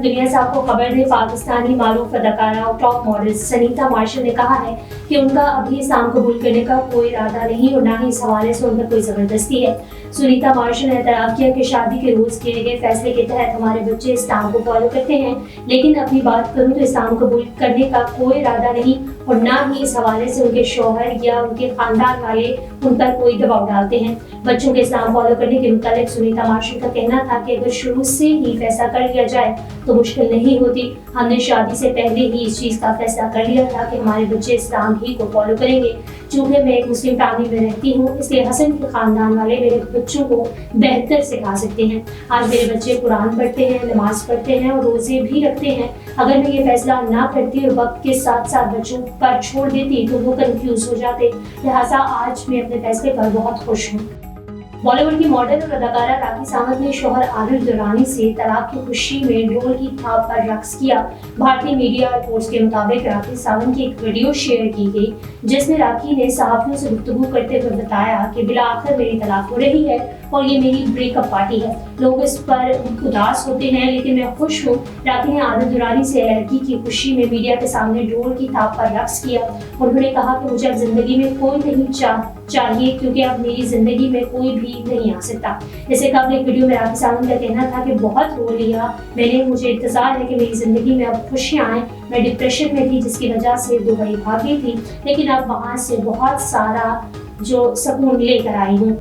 دنیا صاحب کو خبر دے، پاکستانی معروف اداکارہ اور ٹاپ ماڈل سنیتا مارشل نے کہا ہے کہ ان کا ابھی اسلام قبول کرنے کا کوئی ارادہ نہیں اور نہ ہی اس حوالے سے ان پر کوئی زبردستی ہے۔ سنیتا مارشل نے اعتراف کیا کہ شادی کے روز کیے گئے فیصلے کے تحت ہمارے بچے اسلام کو فالو کرتے ہیں، لیکن اپنی بات کروں تو اسلام قبول کرنے کا کوئی ارادہ نہیں اور نہ ہی اس حوالے سے ان کے شوہر یا ان کے خاندان والے ان پر کوئی دباؤ ڈالتے ہیں۔ بچوں کے اسلام فالو کرنے کے متعلق سنیتا مارشل کا کہنا تھا کہ اگر شروع سے ہی فیصلہ کر لیا جائے تو مشکل نہیں ہوتی۔ ہم نے شادی سے پہلے ہی اس چیز کا فیصلہ کر لیا تھا کہ ہمارے بچے اسلام ہی کو فالو کریں گے۔ چونکہ میں ایک مسلم فیملی میں رہتی ہوں، اس لیے حسن کے خاندان والے میرے بچوں کو بہتر سکھا سکتے ہیں۔ آج میرے بچے قرآن پڑھتے ہیں، نماز پڑھتے ہیں اور روزے بھی رکھتے ہیں۔ اگر میں یہ فیصلہ نہ کرتی اور وقت کے ساتھ ساتھ بچوں پر چھوڑ دیتی تو وہ کنفیوز ہو جاتے، لہٰذا آج میں اپنے فیصلے پر بہت خوش ہوں۔ بالی ووڈ کی ماڈل اور اداکارہ راکھی ساونت نے شوہر عادل درانی سے طلاق کی خوشی میں ڈھول کی تھاپ پر رقص کیا۔ بھارتی میڈیا رپورٹس کے مطابق راکھی ساونت کی ایک ویڈیو شیئر کی گئی جس میں راکھی نے صحافیوں سے گفتگو کرتے ہوئے بتایا کہ بالآخر میری طلاق ہو رہی ہے اور یہ میری بریک اپ پارٹی ہے۔ لوگ اس پر اداس ہوتے ہیں لیکن میں خوش ہوں۔ راکھی نے عادل درانی سے لڑکی کی خوشی میں میڈیا کے سامنے ڈھول کی تھاپ پر رقص کیا۔ انہوں نے کہا کہ مجھے اب زندگی میں کوئی نہیں چاہیے کیونکہ اب میری زندگی میں کوئی بھی نہیں آ سکتا۔ اس سے قبل ایک ویڈیو میں راکھی ساونت کا کہنا تھا کہ بہت رو لیا میں نے، مجھے انتظار ہے کہ میری زندگی میں اب خوشیاں آئیں۔ میں ڈپریشن میں تھی جس کی وجہ سے دبئی بھاگ گئی تھی، لیکن اب وہاں سے بہت سارا سکون لے کر آئی ہوں۔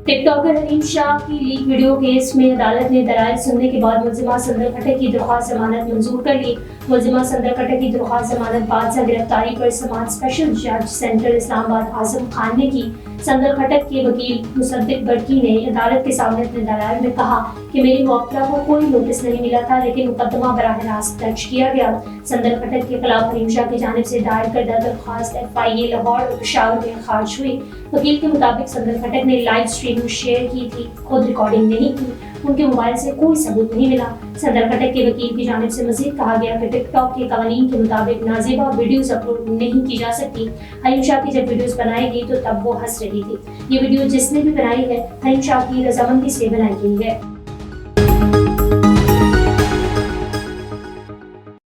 ٹک ٹاکر حریم شاہ کی لیک ویڈیو کیس میں عدالت نے دلائل سننے کے بعد ملزمہ سندر کھٹک کی درخواست ضمانت منظور کر لی۔ ملزمہ سندر کھٹک کی درخواست ضمانت بعد سے گرفتاری پر سماعت اسپیشل جج سینٹرل اسلام آباد اعظم خان نے کی۔ سندر کھٹک کے وکیل مصدق برکی نے عدالت کے سامنے اپنے دلائل میں کہا کہ میری موکلہ کو کوئی نوٹس نہیں ملا تھا لیکن مقدمہ براہ راست درج کیا گیا۔ سندر کھٹک کے خلاف حریم شاہ کی جانب سے دائر کردہ درخواست FIA لاہور اور پشاور میں خارج ہوئی۔ وکیل کے مطابق سندر کھٹک نے لائیو اسٹریم شیئر کی تھی، خود ریکارڈنگ نہیں کی، ان کے موبائل سے کوئی ثبوت نہیں ملا۔ سندر کھٹک کے وکیل کی جانب سے مزید کہا گیا کہ ٹک ٹاک کے قوانین کے مطابق نازیبا ویڈیوز اپلوڈ نہیں کی جا سکتی۔ حریم شاہ کی جب ویڈیوز بنائی گئی تو تب وہ ہنس رہی تھی۔ یہ ویڈیو جس نے بھی بنائی ہے حریم شاہ کی رضامندی سے بنائی گئی ہے۔